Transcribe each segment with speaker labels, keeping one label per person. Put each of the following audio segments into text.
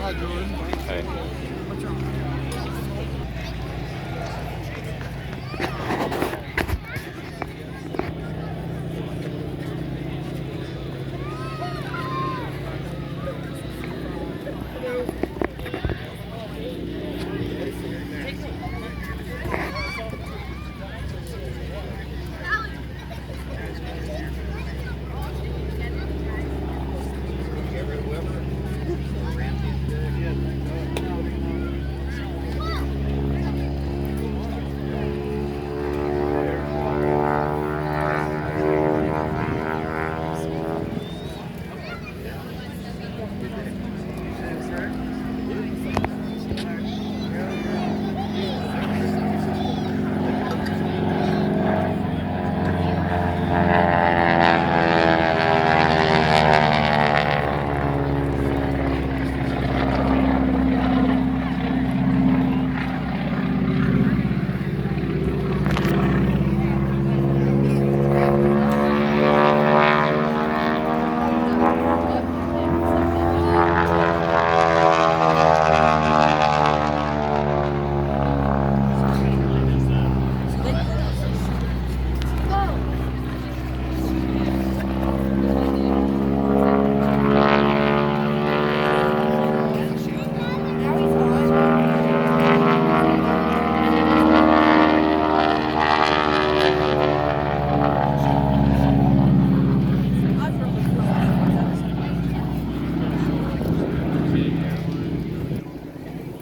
Speaker 1: Hi, Jordan.
Speaker 2: Hey.
Speaker 1: What's wrong?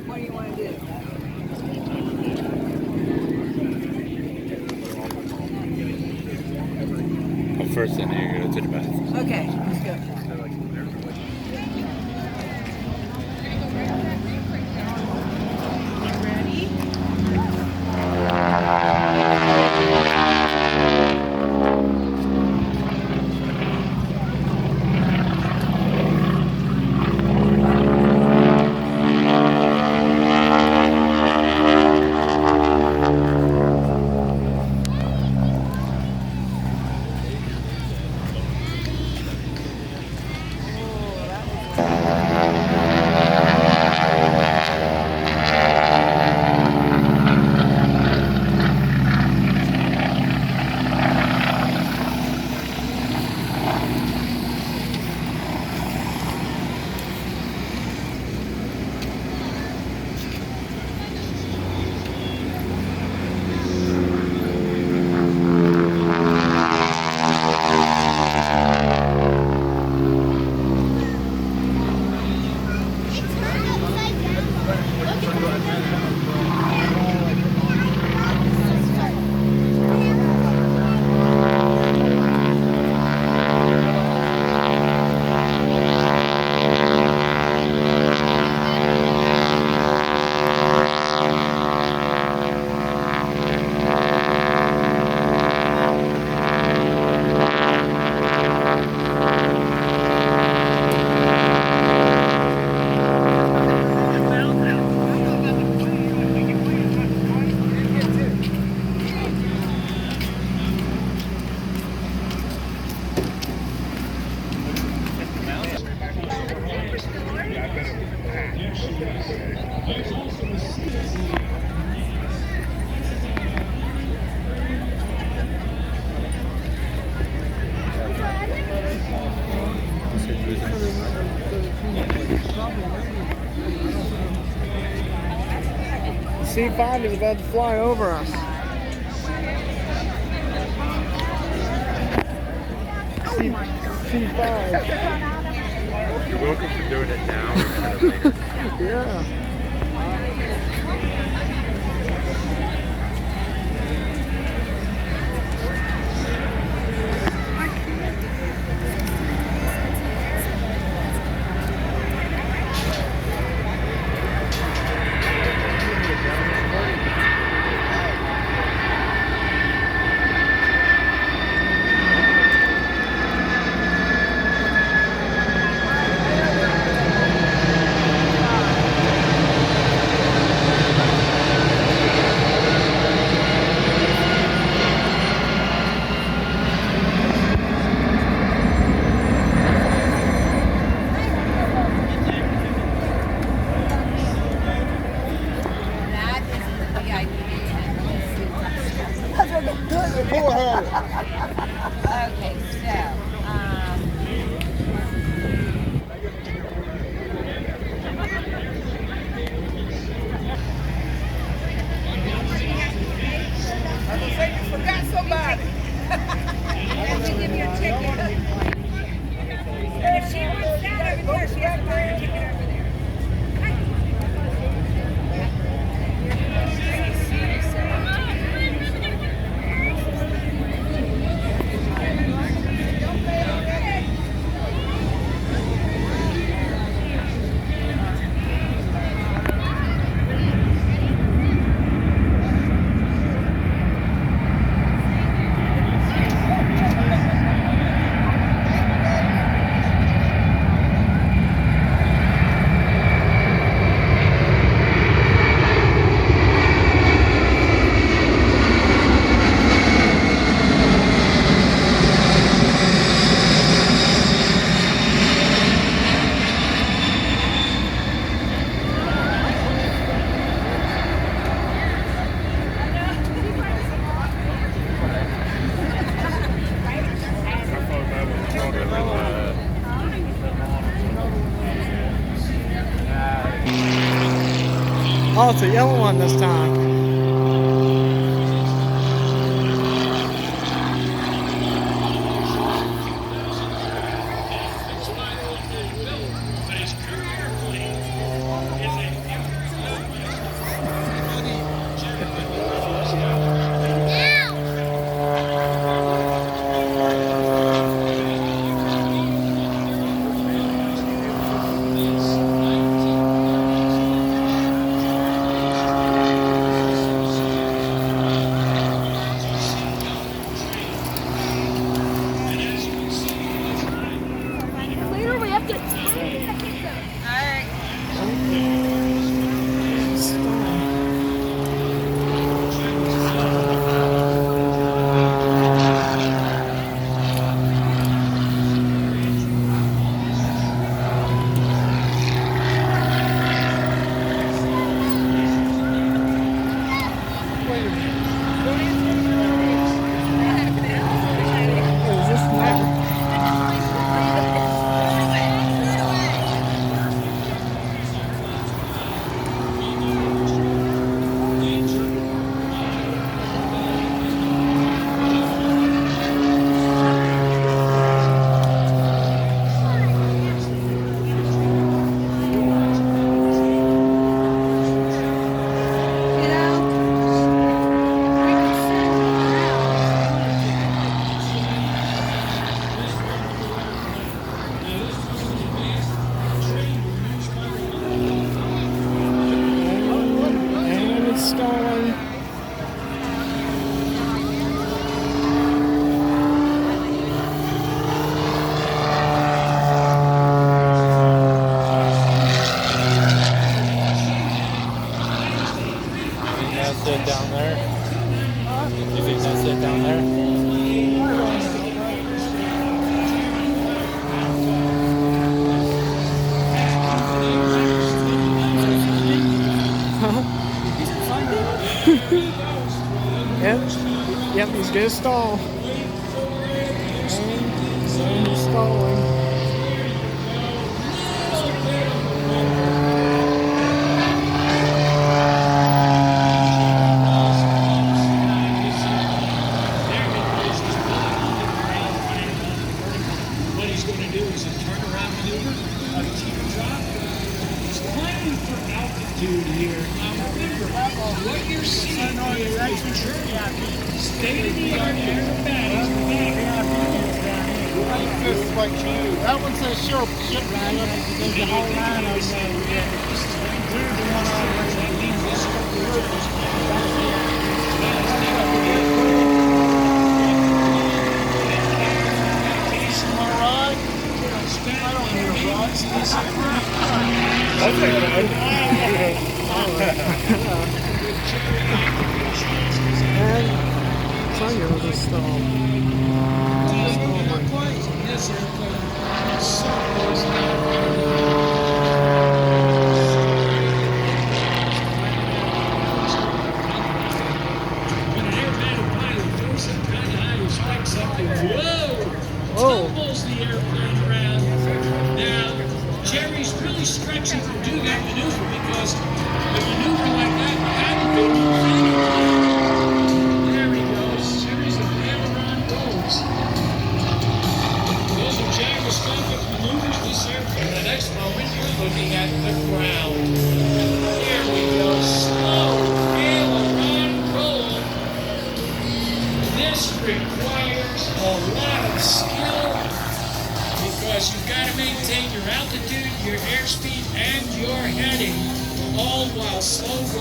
Speaker 1: What do you want to do?
Speaker 2: Well, first I need to go to the bathroom.
Speaker 1: Okay, let's go. C5 is about to fly over us. C5.
Speaker 2: You're welcome for doing it now or kind of later.
Speaker 1: Yeah.
Speaker 3: Pull ahead.
Speaker 4: Okay, so,
Speaker 1: You forgot somebody.
Speaker 4: let me give you a ticket. If she wants that over there, she has to buy her ticket over there.
Speaker 1: Oh, it's a yellow one this time.
Speaker 4: Later, we have to 10 seconds. All right.
Speaker 1: What is this now?
Speaker 4: You know, we could send them around if we wanted to.
Speaker 1: And it's stalling.
Speaker 2: That's it down there. You think that's it down there?
Speaker 1: Yep, he's gonna stall. And he's stalling.
Speaker 5: What he's going to do is a turnaround maneuver, a teardrop. He's climbing for altitude here. Now remember, what you're seeing is state-of-the-art aerobatics.
Speaker 3: That one says ship line. There's a whole line of them. We're the one
Speaker 1: And Sonya was a stall.
Speaker 5: This airplane is so close. When an aerobatic pilot throws some kind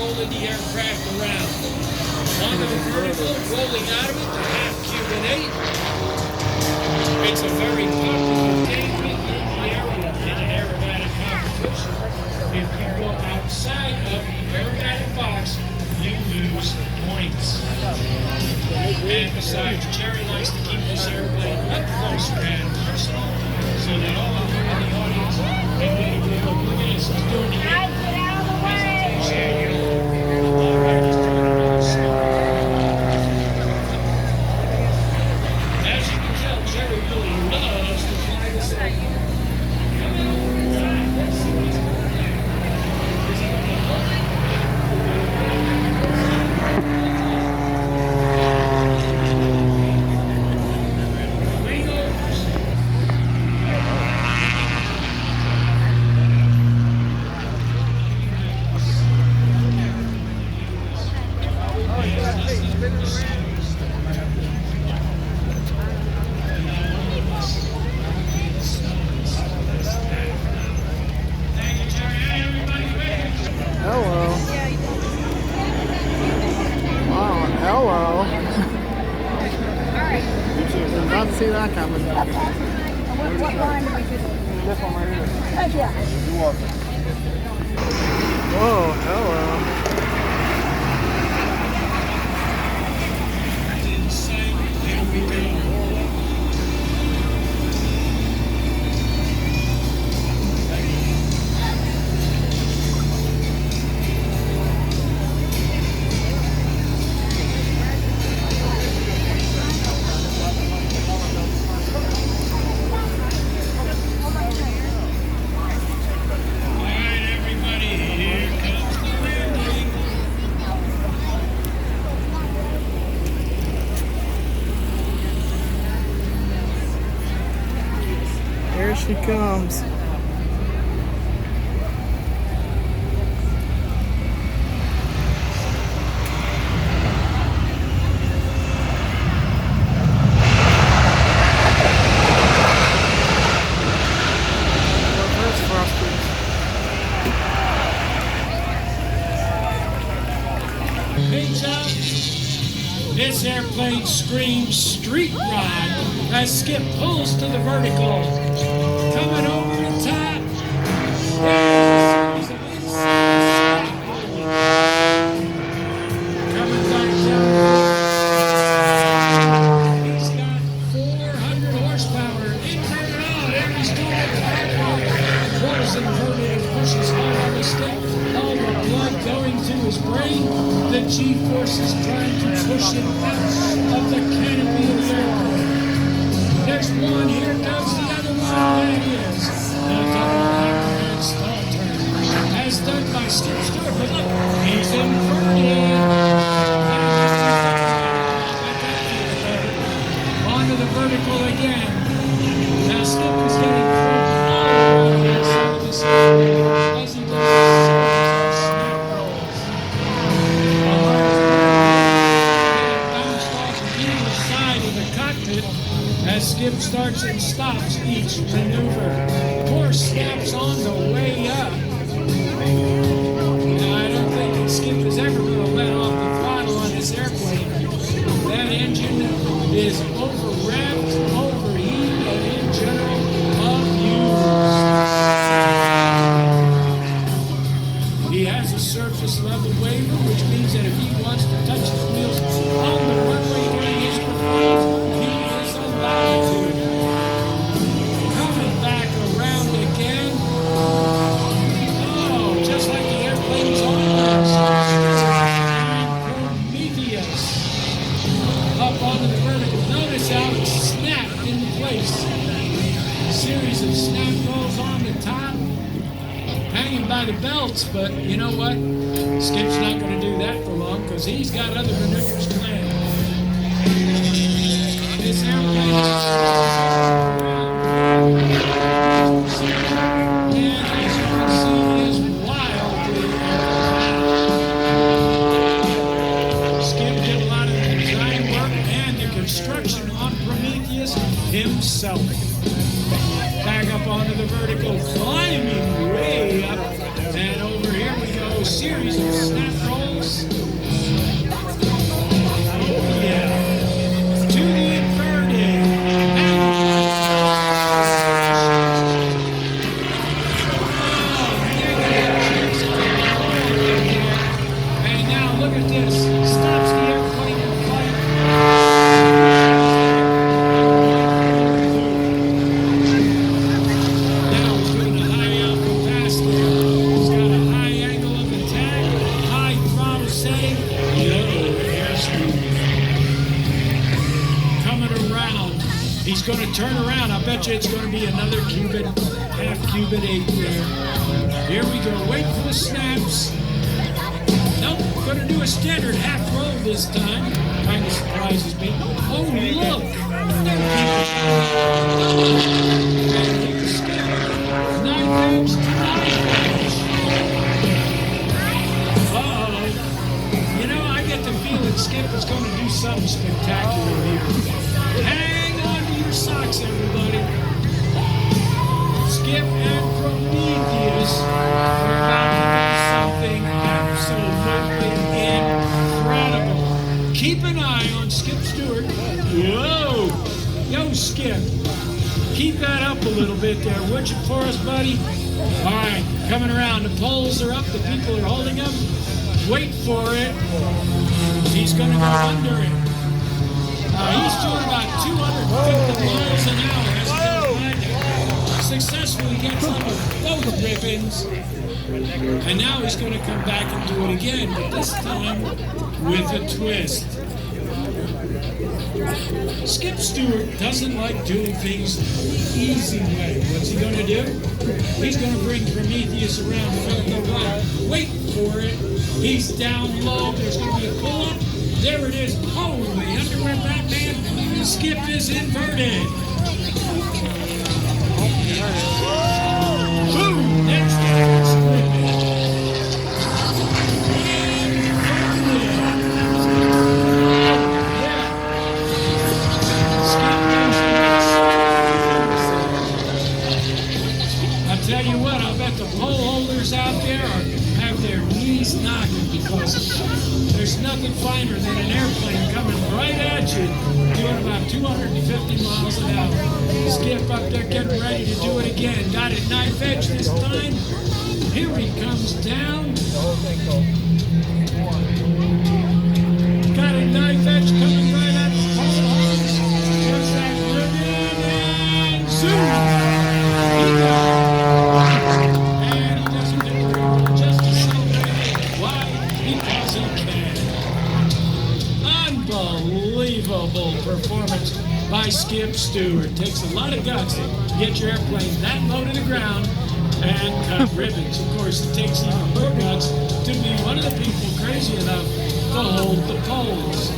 Speaker 5: rolling the aircraft around. Onto the vertical, rolling out of it, the half Cuban 8. It's a very popular game in the area in an aerobatic competition. If you go outside of the aerobatic box, you lose points. And besides, Jerry likes to keep this airplane up close and personal so that all of you in the audience can get a good look. Look at this, he's doing the
Speaker 4: Guys, get out of the way.
Speaker 5: As you can tell, Jerry really loves to fly this airplane.
Speaker 1: Hello. Wow, hello. Did not see that coming.
Speaker 4: What line do we do?
Speaker 1: This one right here.
Speaker 4: Thank you.
Speaker 1: You're welcome. Whoa, hello.
Speaker 5: Here we go. All right, everybody, here comes the landing.
Speaker 1: Here she comes. Where's Frosty?
Speaker 5: Page up. This airplane screams street ride as Skip pulls to the vertical. Coming over the top. There's a series of inside coming back down. He's got 400 horsepower. Inverted on. There he's doing it. Pulls inverted and pushes hard on the stick. All the blood going to his brain. The G-force is trying to push him out of the canopy of the airplane. There's one, here comes the other one, there it is. The double overhead stall turn, as done by Skip Stewart, but look, he's inverted. Onto the vertical again. Now Skip is getting thrown all around the inside of this airplane as he does the snap rolls. Bounced off either side of the cockpit as Skip starts and stops each maneuver. Poor Snap's on the way up. Now, I don't think that Skip is ever going to let off the throttle on this airplane. That engine is overwrapped, overheated, and in general abused. He has a surface level waiver, which means that if he wants to touch his wheels on the runway during his performance, he is allowed to. Coming back around again. Oh, just like the airplane's on Prometheus. Up onto the vertical. Notice how it snapped into place. Series of snap rolls on the top. Hanging by the belts, but you know what? Skip's not going to do that for long because he's got other maneuvers planned. This airplane and as you can see is wildly Skip did a lot of the design work and the construction on Prometheus himself. Back up onto the vertical, climbing way up. And over here we go, series of snap rolls. look at this. Stops the airplane in flight. Now he's doing a high alpha pass there. He's got a high angle of attack, high throttle setting, low airspeed. Coming around. He's going to turn around. I bet you it's going to be another Cuban, half Cuban 8 there. Here we go. Wait for the snaps. Nope, going to do a standard half roll this time. Kind of surprises me. Oh, look! Knife edge to knife edge. Uh-oh. You know, I get the feeling Skip is going to do something spectacular here. Hang on to your socks, everybody. Skip and Prometheus are about to do something absolutely incredible. Keep an eye on Skip Stewart. Whoa! Yo, Skip. Keep that up a little bit there, would you, for us, buddy? All right, coming around. The poles are up. The people are holding him. Wait for it. He's going to go under it. He's doing about 250 miles an hour as he goes by there. Successfully gets under both ribbons. And now he's going to come back and do it again, but this time with a twist. Skip Stewart doesn't like doing things the easy way. What's he going to do? He's going to bring Prometheus around. He's going to go right. Wait for it. He's down low. There's going to be a pull-up. There it is. Holy underwear Batman. Skip is inverted. Boom! There's the first ribbon. I'll tell you what, I bet the pole holders out there have their knees knocking because there's nothing finer than an airplane coming right at you doing about 250 miles an hour. Skip up there getting ready to do it again. Got it knife edge this time. Here he comes down. Got a knife edge coming right at the pole holders. There's that ribbon and zoom. He got it. And he doesn't get the ribbon just to celebrate. Why? Because he can. Unbelievable performance by Skip Stewart. Takes a lot of guts to get your airplane that low to the ground and cut ribbons. Of course, it takes even more guts to be one of the people crazy enough to hold the poles.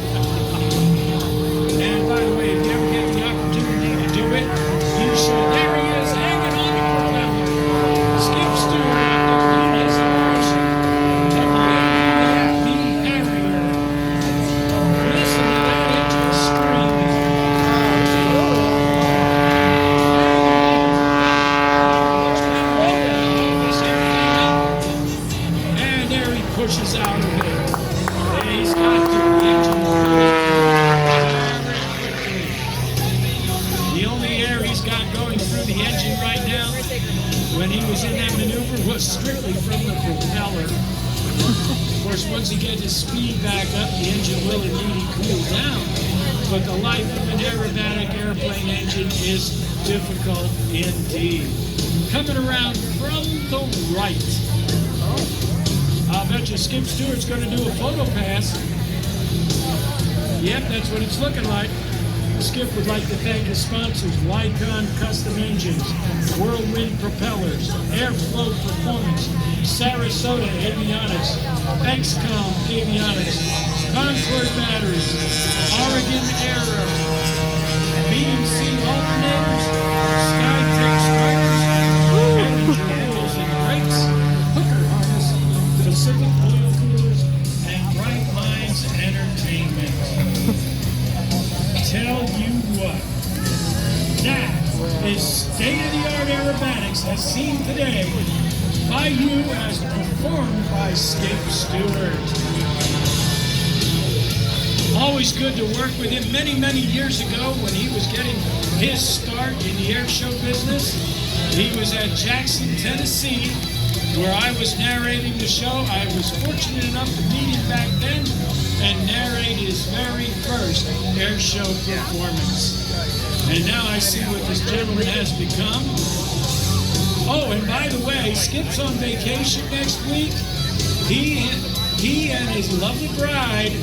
Speaker 5: And by the way, if you ever get the opportunity to do it, you should. There he is, hanging on the propeller. Skip Stewart out there on his version of the AV Harrier. Listen to that engine screaming. And there he pushes out of it. And he's got the engine very quickly. The only air he's got going through the engine right now, when he was in that maneuver, was strictly from the propeller. Of course, once he gets his speed back up, the engine will indeed cool down. But the life of an aerobatic airplane engine is difficult indeed. Coming around from the right. I'll bet you Skip Stewart's going to do a photo pass. Yep, that's what it's looking like. Skip would like to thank his sponsors, Lycon Custom Engines, Whirlwind Propellers, Airflow Performance, Sarasota Avionics, XCOM Avionics, Concord Batteries, Oregon Aero, BMC Alternators, Skytech Strikers, Energy Wheels and Brakes, Hooker Harness, Pacific Oil Coolers, and Bright Minds Entertainment. Tell you what, that is state-of-the-art aerobatics as seen today by you as performed by Skip Stewart. Always good to work with him. Many years ago when he was getting his start in the air show business, he was at Jackson, Tennessee, where I was narrating the show. I was fortunate enough to meet him back then. and narrate his very first airshow performance. And now I see what this gentleman has become. Oh, and by the way, Skip's on vacation next week. He and his lovely bride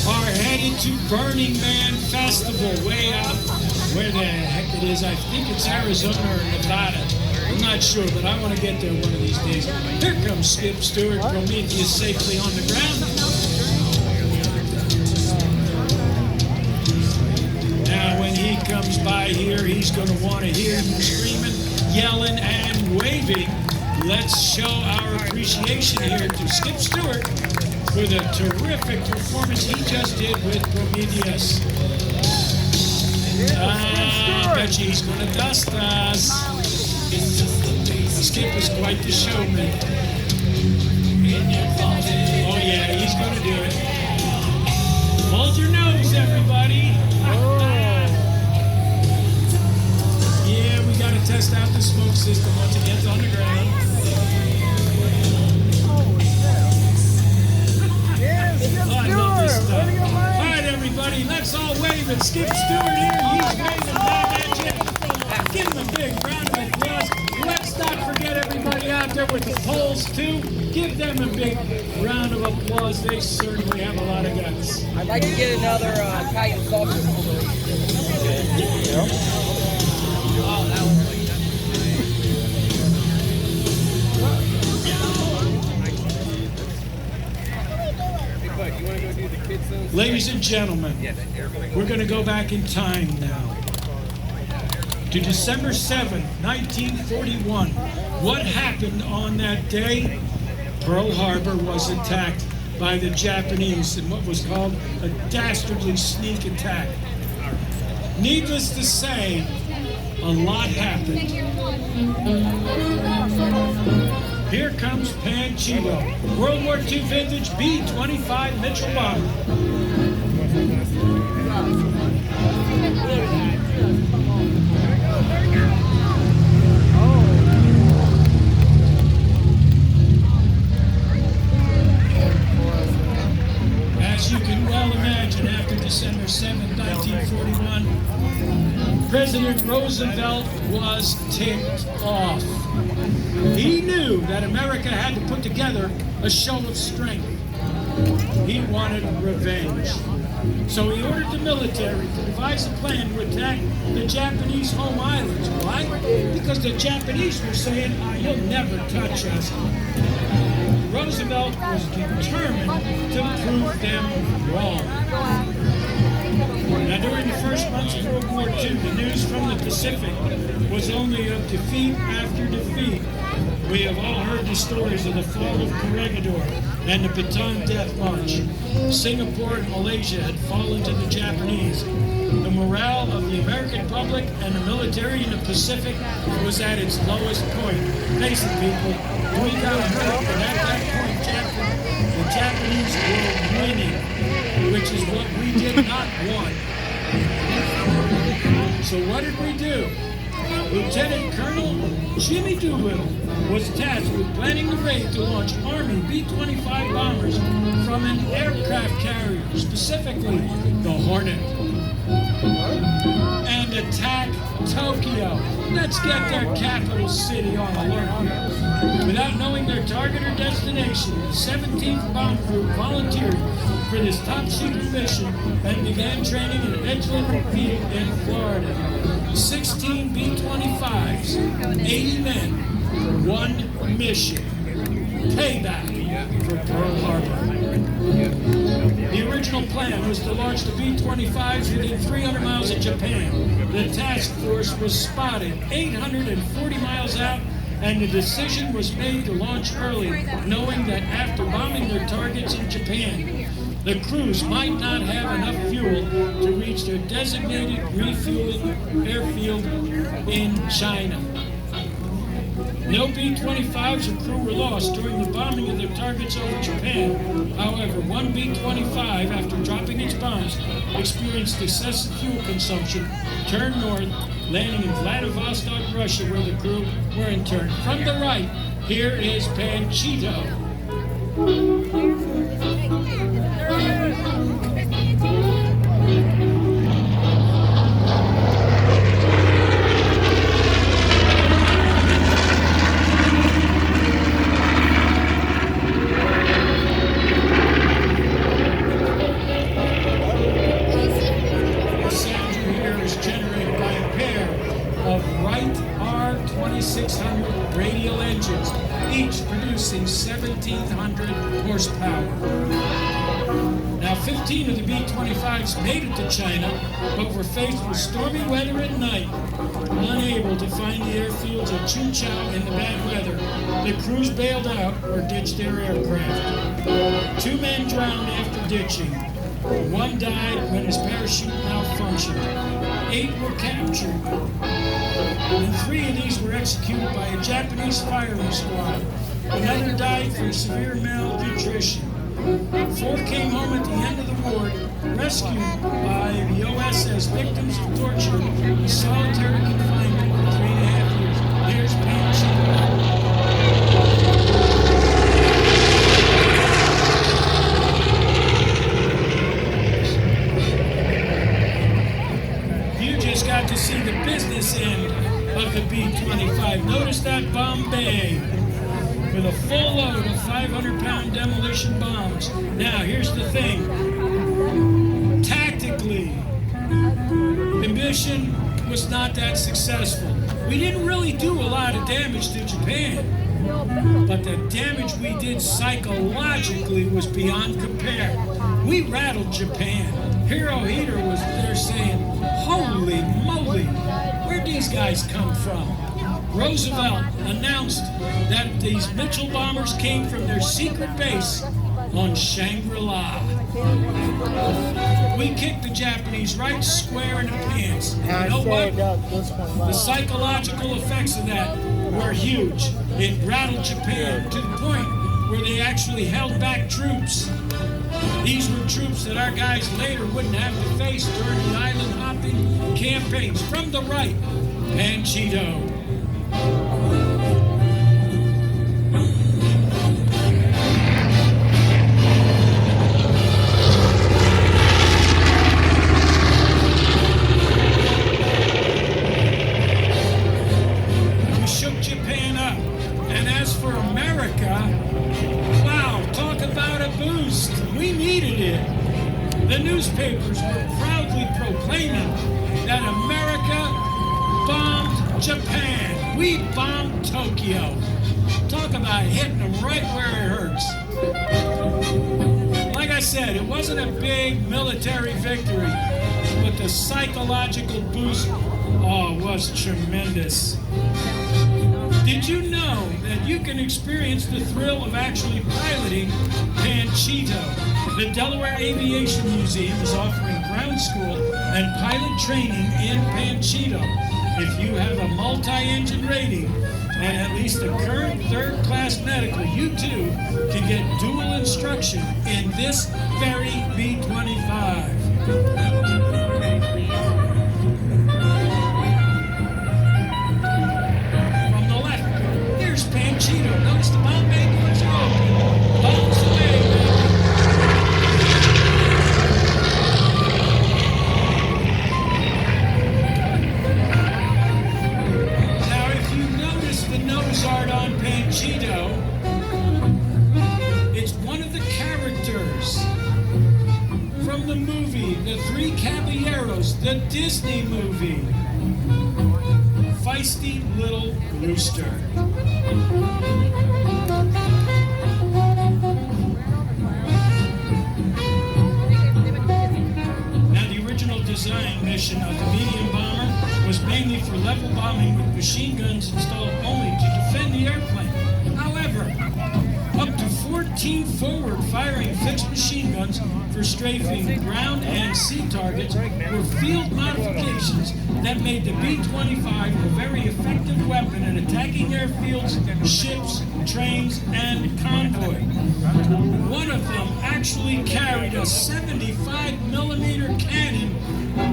Speaker 5: are headed to Burning Man Festival way out where the heck it is. I think it's Arizona or Nevada. I'm not sure, but I want to get there one of these days. Here comes Skip Stewart, Prometheus safely on the ground. Now, when he comes by here, he's going to want to hear you screaming, yelling, and waving. Let's show our appreciation here to Skip Stewart for the terrific performance he just did with Prometheus. I bet you he's going to dust us. Skip is quite the showman. Oh yeah, he's going to do it. Hold your nose, everybody. Yeah, we got to test out the smoke system once it gets on the ground. Oh, I love this stuff. All right, everybody, let's all wave at Skip Stewart here. He's waving back at you. Give him a big round of applause. Let's not forget everybody out there with the poles, too. Give them a big round of applause. They certainly have a lot of guts.
Speaker 6: I'd like to get another Italian salsa.
Speaker 5: Ladies and gentlemen, we're going to go back in time now to December 7th, 1941. What happened on that day? Pearl Harbor was attacked by the Japanese in what was called a dastardly sneak attack. Needless to say, a lot happened. Here comes Panchito, World War II vintage B-25 Mitchell bomber. As you can well imagine, after December 7th, 1941, President Roosevelt was ticked off. He knew that America had to put together a show of strength. He wanted revenge. So he ordered the military to devise a plan to attack the Japanese home islands. Why? Because the Japanese were saying, you'll never touch us. Roosevelt was determined to prove them wrong. Now, during the first months of World War II, the news from the Pacific was only of defeat after defeat. We have all heard the stories of the fall of Corregidor and the Bataan Death March. Singapore and Malaysia had fallen to the Japanese. The morale of the American public and the military in the Pacific was at its lowest point. Face it, people, we got hurt, and at that point, the Japanese were winning, which is what we did not want. So what did we do? Lieutenant Colonel Jimmy Doolittle was tasked with planning the raid to launch Army B-25 bombers from an aircraft carrier, specifically the Hornet, and attack Tokyo. Let's get their capital city on alert here. Without knowing their target or destination, the 17th Bomb Group volunteered for this top-secret mission and began training in Edgeland Field in Florida. 16 B-25s, 80 men, one mission. Payback for Pearl Harbor. The original plan was to launch the B-25s within 300 miles of Japan. The task force was spotted 840 miles out, and the decision was made to launch early, knowing that after bombing their targets in Japan, the crews might not have enough fuel to reach their designated refueling airfield in China. No B-25s or crew were lost during the bombing of their targets over Japan. However, one B-25, after dropping its bombs, experienced excessive fuel consumption, turned north, landing in Vladivostok, Russia, where the crew were interned. From the right, here is Panchito. 14 of the B-25s made it to China, but were faced with stormy weather at night, unable to find the airfields at Chunchao in the bad weather. The crews bailed out or ditched their aircraft. 2 men drowned after ditching. 1 died when his parachute malfunctioned. 8 were captured, and 3 of these were executed by a Japanese firing squad. Another died from severe malnutrition. 4 came home at the end of the war, rescued by the OSS, victims of torture and solitary confinement for 3.5 years. Here's Panchito. Got to see the business end of the B-25. Notice that bomb bay with a full load of 500-pound demolition bombs. Now, here's the thing. Tactically, the mission was not that successful. We didn't really do a lot of damage to Japan, but the damage we did psychologically was beyond compare. We rattled Japan. Hirohito was there saying, "Holy moly, where'd these guys come from?" Roosevelt announced that these Mitchell bombers came from their secret base on Shangri-La. We kicked the Japanese right square in the pants. And you know what? The psychological effects of that were huge. It rattled Japan to the point where they actually held back troops. These were troops that our guys later wouldn't have to face during the island hopping campaigns. From the right, Panchito. We shook Japan up. And as for America, wow, talk about a boost. We needed it. The newspapers were proudly proclaiming that America bombed Japan. We bombed Tokyo. Talk about hitting them right where it hurts. Like I said, it wasn't a big military victory, but the psychological boost, was tremendous. Did you know that you can experience the thrill of actually piloting Panchito? The Delaware Aviation Museum is offering ground school and pilot training in Panchito. If you have a multi-engine rating and at least a current 3rd class medical, you too can get dual instruction in this very B-25. Panchito. Notice the bomb bay doors are open. Bombs away, baby. Now, if you notice the nose art on Panchito, it's one of the characters from the movie The Three Caballeros, the Disney movie. Feisty little rooster. Now, the original design mission of the medium bomber was mainly for level bombing with machine guns installed only to defend the airplane. However, up to 14 forward-firing fixed machine guns for strafing ground and sea targets were field modifications that made the B-25 a very effective weapon at attacking airfields, ships, trains, and convoy. One of them actually carried a 75mm cannon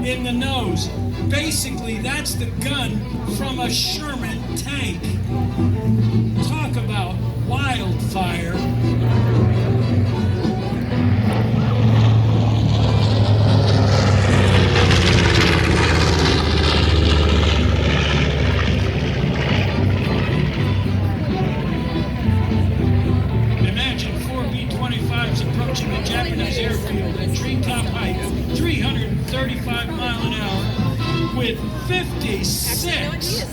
Speaker 5: in the nose. Basically, that's the gun from a Sherman tank. Talk about wildfire. Imagine 4 B-25s approaching the Japanese airfield at treetop height, 335 miles an hour, with 56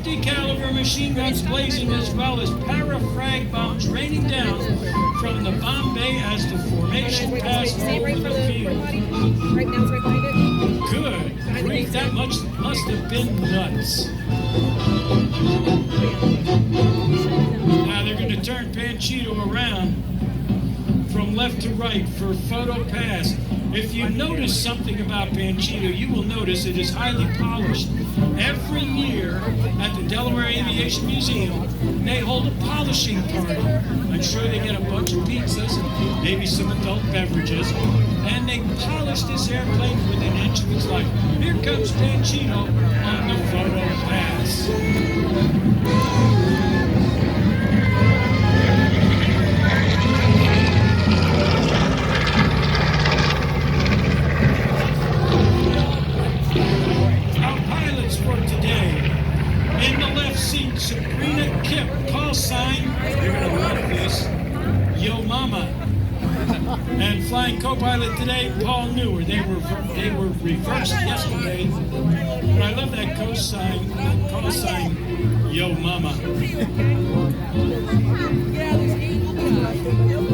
Speaker 5: 50 caliber machine guns blazing, as well as parafrag bombs raining down from the bomb bay as the formation passed over the field.
Speaker 4: Right now, it's right behind it.
Speaker 5: Good grief, that must have been nuts. Now they're going to turn Panchito around from left to right for photo pass. If you notice something about Panchito, you will notice it is highly polished. Every year at the Delaware Aviation Museum, they hold a polishing party. I'm sure they get a bunch of pizzas and maybe some adult beverages, and they polish this airplane within an inch of its life. Here comes Panchito on the photo pass. In the left seat, Sabrina Kip, call sign, you're going to love this, Yo Mama. And flying co-pilot today, Paul Newer. They were reversed yesterday, but I love that call sign, Yo Mama.
Speaker 4: Yeah, there's 8.